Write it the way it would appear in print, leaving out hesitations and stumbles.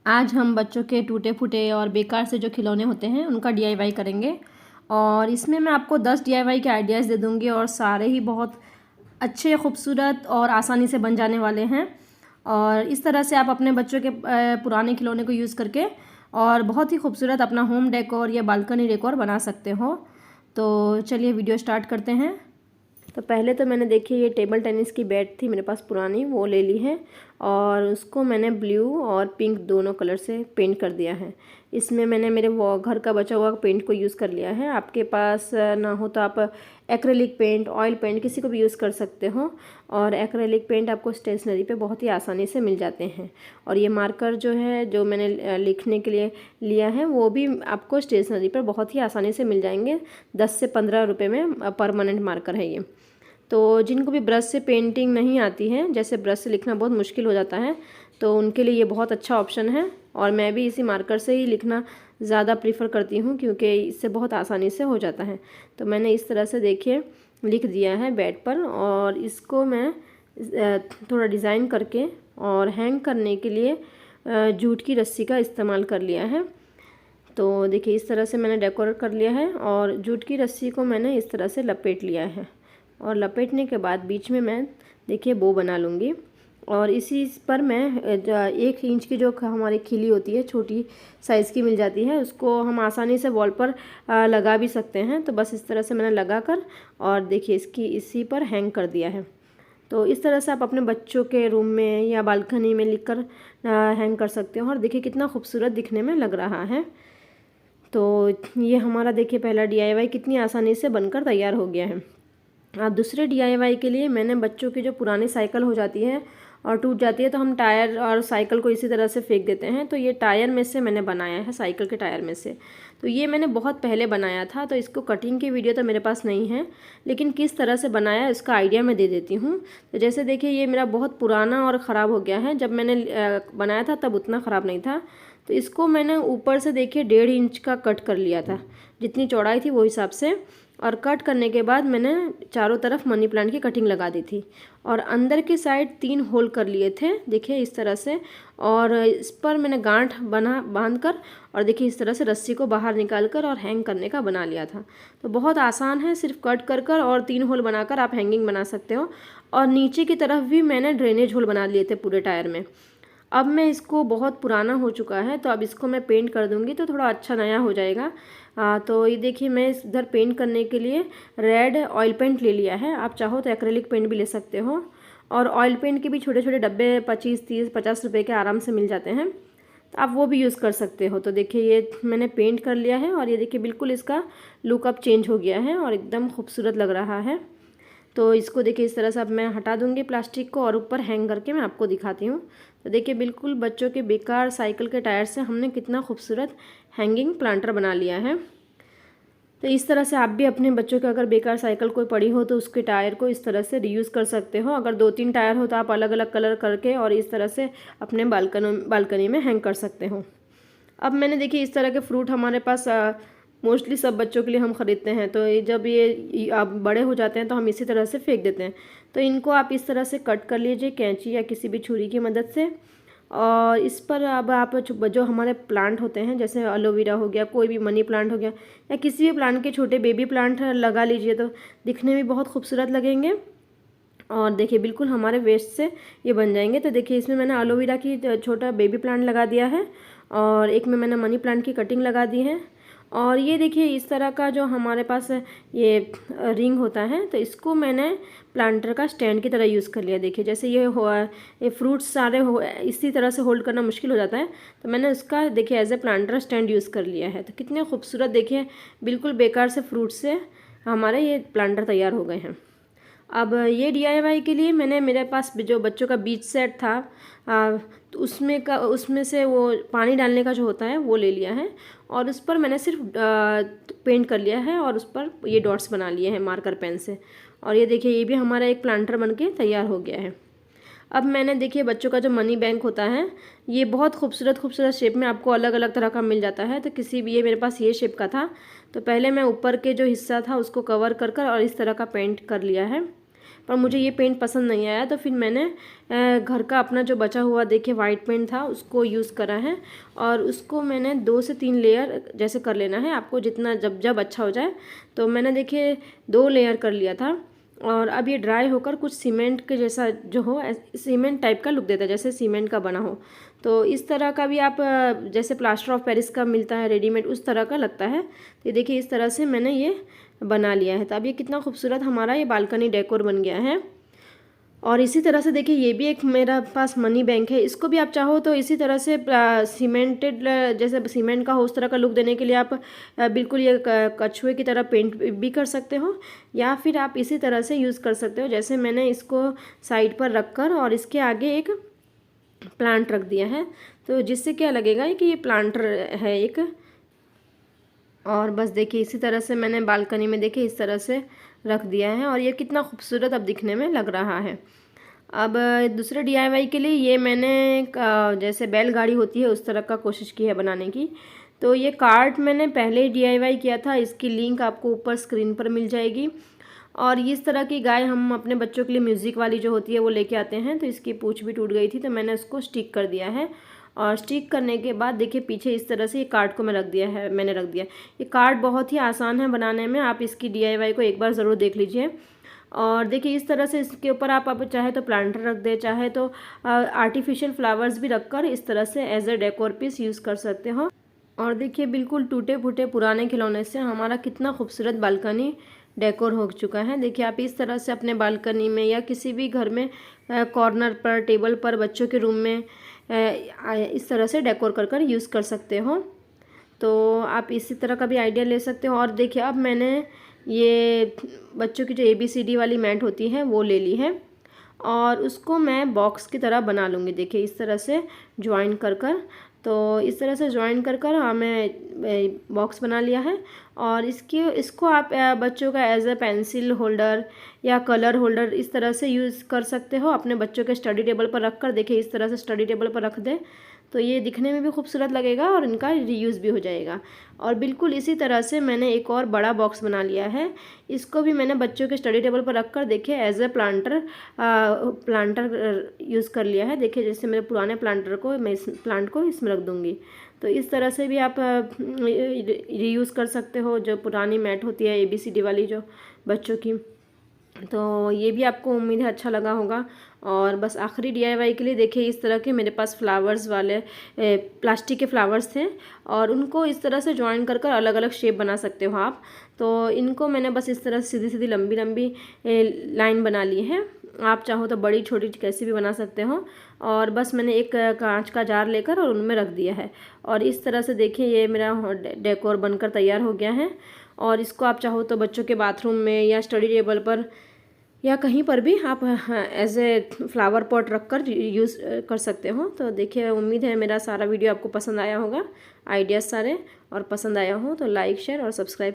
आज हम बच्चों के टूटे फूटे और बेकार से जो खिलौने होते हैं उनका डीआईवाई करेंगे। और इसमें मैं आपको 10 डीआईवाई के आइडियाज़ दे दूँगी और सारे ही बहुत अच्छे, खूबसूरत और आसानी से बन जाने वाले हैं। और इस तरह से आप अपने बच्चों के पुराने खिलौने को यूज़ करके और बहुत ही खूबसूरत अपना होम डेकोर या बालकनी डेकोर बना सकते हो। तो चलिए वीडियो स्टार्ट करते हैं। तो पहले तो मैंने देखिए ये टेबल टेनिस की बैट थी मेरे पास पुरानी, वो ले ली है और उसको मैंने ब्लू और पिंक दोनों कलर से पेंट कर दिया है। इसमें मैंने मेरे वो घर का बचा हुआ पेंट को यूज़ कर लिया है। आपके पास ना हो तो आप एक्रेलिक पेंट, ऑयल पेंट किसी को भी यूज़ कर सकते हो। और एक्रेलिक पेंट आपको स्टेशनरी पे बहुत ही आसानी से मिल जाते हैं। और ये मार्कर जो है, जो मैंने लिखने के लिए लिया है, वो भी आपको स्टेशनरी पर बहुत ही आसानी से मिल जाएंगे। 10 से 15 रुपये में परमानेंट मार्कर है ये। तो जिनको भी ब्रश से पेंटिंग नहीं आती है, जैसे ब्रश से लिखना बहुत मुश्किल हो जाता है, तो उनके लिए ये बहुत अच्छा ऑप्शन है। और मैं भी इसी मार्कर से ही लिखना ज़्यादा प्रीफर करती हूँ क्योंकि इससे बहुत आसानी से हो जाता है। तो मैंने इस तरह से देखिए लिख दिया है बैट पर। और इसको मैं थोड़ा डिज़ाइन करके और हैंग करने के लिए जूट की रस्सी का इस्तेमाल कर लिया है। तो देखिए इस तरह से मैंने डेकोरेट कर लिया है और जूट की रस्सी को मैंने इस तरह से लपेट लिया है। और लपेटने के बाद बीच में मैं देखिए बो बना लूँगी। और इसी पर मैं 1 इंच की जो हमारी खिली होती है, छोटी साइज़ की मिल जाती है, उसको हम आसानी से वॉल पर लगा भी सकते हैं। तो बस इस तरह से मैंने लगा कर और देखिए इसकी इसी पर हैंग कर दिया है। तो इस तरह से आप अपने बच्चों के रूम में या बालकनी में लिख कर हैंग कर सकते हो। और देखिए कितना खूबसूरत दिखने में लग रहा है। तो ये हमारा देखिए पहला डीआईवाई कितनी आसानी से बनकर तैयार हो गया है। अब दूसरे डीआईवाई के लिए मैंने बच्चों की जो पुरानी साइकिल हो जाती है और टूट जाती है, तो हम टायर और साइकिल को इसी तरह से फेंक देते हैं। तो ये टायर में से मैंने बनाया है, साइकिल के टायर में से। तो ये मैंने बहुत पहले बनाया था, तो इसको कटिंग की वीडियो तो मेरे पास नहीं है, लेकिन किस तरह से बनाया इसका आइडिया मैं दे देती हूँ। तो जैसे देखिए ये मेरा बहुत पुराना और ख़राब हो गया है। जब मैंने बनाया था तब उतना ख़राब नहीं था। तो इसको मैंने ऊपर से देखिए 1.5 इंच का कट कर लिया था, जितनी चौड़ाई थी वो हिसाब से। और कट करने के बाद मैंने चारों तरफ मनी प्लांट की कटिंग लगा दी थी। और अंदर की साइड 3 होल कर लिए थे, देखिए इस तरह से। और इस पर मैंने गांठ बांध कर और देखिए इस तरह से रस्सी को बाहर निकाल कर और हैंग करने का बना लिया था। तो बहुत आसान है, सिर्फ कट कर और 3 होल बनाकर आप हैंगिंग बना सकते हो। और नीचे की तरफ भी मैंने ड्रेनेज होल बना लिए थे पूरे टायर में। अब मैं इसको, बहुत पुराना हो चुका है, तो अब इसको मैं पेंट कर दूंगी तो थोड़ा अच्छा नया हो जाएगा। तो ये देखिए मैं इधर पेंट करने के लिए रेड ऑयल पेंट ले लिया है। आप चाहो तो एक्रेलिक पेंट भी ले सकते हो। और ऑयल पेंट के भी छोटे छोटे डब्बे 25, 30, 50 रुपये के आराम से मिल जाते हैं, तो आप वो भी यूज़ कर सकते हो। तो देखिए ये मैंने पेंट कर लिया है और ये देखिए बिल्कुल इसका लुकअप चेंज हो गया है और एकदम खूबसूरत लग रहा है। तो इसको देखिए इस तरह से अब मैं हटा दूंगी प्लास्टिक को और ऊपर हैंग करके मैं आपको दिखाती हूँ। तो देखिए बिल्कुल बच्चों के बेकार साइकिल के टायर से हमने कितना खूबसूरत हैंगिंग प्लांटर बना लिया है। तो इस तरह से आप भी अपने बच्चों के, अगर बेकार साइकिल कोई पड़ी हो तो उसके टायर को इस तरह से रीयूज़ कर सकते हो। अगर 2-3 टायर हो तो आप अलग अलग कलर करके और इस तरह से अपने बालकनी में हैंग कर सकते हो। अब मैंने देखिए इस तरह के फ्रूट हमारे पास मोस्टली सब बच्चों के लिए हम ख़रीदते हैं। तो जब ये अब बड़े हो जाते हैं तो हम इसी तरह से फेंक देते हैं। तो इनको आप इस तरह से कट कर लीजिए कैंची या किसी भी छुरी की मदद से। और इस पर अब आप जो हमारे प्लांट होते हैं, जैसे एलोवेरा हो गया, कोई भी मनी प्लांट हो गया, या किसी भी प्लांट के छोटे बेबी प्लांट लगा लीजिए, तो दिखने में बहुत खूबसूरत लगेंगे। और देखिए बिल्कुल हमारे वेस्ट से ये बन जाएंगे। तो देखिए इसमें मैंने एलोवेरा की छोटा बेबी प्लांट लगा दिया है और एक में मैंने मनी प्लांट की कटिंग लगा दी है। और ये देखिए इस तरह का जो हमारे पास ये रिंग होता है, तो इसको मैंने प्लांटर का स्टैंड की तरह यूज़ कर लिया। देखिए जैसे ये फ्रूट्स सारे इसी तरह से होल्ड करना मुश्किल हो जाता है, तो मैंने उसका देखिए as a planter stand use कर लिया है। तो कितने खूबसूरत, देखिए बिल्कुल बेकार से फ्रूट से हमारे ये प्लांटर तैयार हो गए हैं। अब ये डीआईवाई के लिए मैंने, मेरे पास जो बच्चों का बीच सेट था, तो उसमें से वो पानी डालने का जो होता है वो ले लिया है और उस पर मैंने सिर्फ पेंट कर लिया है और उस पर ये डॉट्स बना लिए हैं मार्कर पेन से। और ये देखिए ये भी हमारा एक प्लांटर बनके तैयार हो गया है। अब मैंने देखिए बच्चों का जो मनी बैंक होता है, ये बहुत खूबसूरत खूबसूरत शेप में आपको अलग अलग तरह का मिल जाता है। तो किसी भी, ये मेरे पास ये शेप का था, तो पहले मैं ऊपर के जो हिस्सा था उसको कवर कर और इस तरह का पेंट कर लिया है। पर मुझे ये पेंट पसंद नहीं आया, तो फिर मैंने घर का अपना जो बचा हुआ देखिए वाइट पेंट था उसको यूज़ करा है। और उसको मैंने 2 से 3 लेयर जैसे कर लेना है आपको, जितना जब अच्छा हो जाए। तो मैंने देखिए 2 लेयर कर लिया था। और अब ये ड्राई होकर कुछ सीमेंट के जैसा जो हो, सीमेंट टाइप का लुक देता है, जैसे सीमेंट का बना हो। तो इस तरह का भी आप जैसे प्लास्टर ऑफ पेरिस का मिलता है रेडीमेड, उस तरह का लगता है। तो देखिए इस तरह से मैंने ये बना लिया है। तो अब ये कितना खूबसूरत हमारा ये बालकनी डेकोर बन गया है। और इसी तरह से देखिए ये भी एक मेरा पास मनी बैंक है, इसको भी आप चाहो तो इसी तरह से सीमेंटेड जैसे सीमेंट का हो उस तरह का लुक देने के लिए आप बिल्कुल ये कछुए की तरह पेंट भी कर सकते हो, या फिर आप इसी तरह से यूज़ कर सकते हो। जैसे मैंने इसको साइड पर रख कर और इसके आगे एक प्लांट रख दिया है, तो जिससे क्या लगेगा कि ये प्लांट है एक। और बस देखिए इसी तरह से मैंने बालकनी में देखिए इस तरह से रख दिया है, और ये कितना खूबसूरत अब दिखने में लग रहा है। अब दूसरे DIY के लिए ये मैंने जैसे बैलगाड़ी होती है उस तरह का कोशिश की है बनाने की। तो ये कार्ट मैंने पहले ही DIY किया था, इसकी लिंक आपको ऊपर स्क्रीन पर मिल जाएगी। और इस तरह की गाय हम अपने बच्चों के लिए म्यूज़िक वाली जो होती है वो लेके आते हैं, तो इसकी पूँछ भी टूट गई थी, तो मैंने उसको स्टिक कर दिया है। और स्टिक करने के बाद देखिए पीछे इस तरह से ये कार्ड को मैंने रख दिया। ये कार्ड बहुत ही आसान है बनाने में, आप इसकी DIY को एक बार ज़रूर देख लीजिए। और देखिए इस तरह से इसके ऊपर आप चाहे तो प्लांटर रख दे, चाहे तो आर्टिफिशियल फ्लावर्स भी रखकर इस तरह से as a decor piece use कर सकते हो। और देखिए बिल्कुल टूटे फूटे पुराने खिलौने से हमारा कितना खूबसूरत बालकनी डेकोर हो चुका है। देखिए आप इस तरह से अपने बालकनी में या किसी भी घर में कॉर्नर पर, टेबल पर, बच्चों के रूम में इस तरह से डेकोर कर यूज़ कर सकते हो। तो आप इसी तरह का भी आइडिया ले सकते हो। और देखिए अब मैंने ये बच्चों की जो ABCD वाली मैट होती है वो ले ली है, और उसको मैं बॉक्स की तरह बना लूँगी। देखिए इस तरह से ज्वाइन कर तो इस तरह से ज्वाइन कर हमें बॉक्स बना लिया है। और इसको आप बच्चों का एज ए पेंसिल होल्डर या कलर होल्डर इस तरह से यूज़ कर सकते हो अपने बच्चों के स्टडी टेबल पर रख कर। देखिए इस तरह से स्टडी टेबल पर रख दे तो ये दिखने में भी खूबसूरत लगेगा और इनका रीयूज़ भी हो जाएगा। और बिल्कुल इसी तरह से मैंने एक और बड़ा बॉक्स बना लिया है, इसको भी मैंने बच्चों के स्टडी टेबल पर रख कर देखिए एज ए प्लांटर यूज़ कर लिया है। देखिए जैसे मेरे पुराने प्लांटर को मैं इस प्लांट को इसमें रख दूँगी। तो इस तरह से भी आप रीयूज़ कर सकते हो जो पुरानी मैट होती है ABCD वाली जो बच्चों की। तो ये भी आपको उम्मीद है अच्छा लगा होगा। और बस आखिरी DIY के लिए देखिए इस तरह के मेरे पास फ्लावर्स वाले प्लास्टिक के फ्लावर्स थे, और उनको इस तरह से ज्वाइन कर अलग अलग शेप बना सकते हो आप। तो इनको मैंने बस इस तरह सीधी सीधी लंबी लंबी लाइन बना ली है। आप चाहो तो बड़ी छोटी कैसी भी बना सकते हो। और बस मैंने एक कांच का जार लेकर और उनमें रख दिया है, और इस तरह से देखिए ये मेरा डेकोर बनकर तैयार हो गया है। और इसको आप चाहो तो बच्चों के बाथरूम में या स्टडी टेबल पर या कहीं पर भी आप एज ए फ्लावर पॉट रख कर यूज़ कर सकते हो। तो देखिए उम्मीद है मेरा सारा वीडियो आपको पसंद आया होगा, आइडियाज़ सारे, और पसंद आया हो तो लाइक शेयर और सब्सक्राइब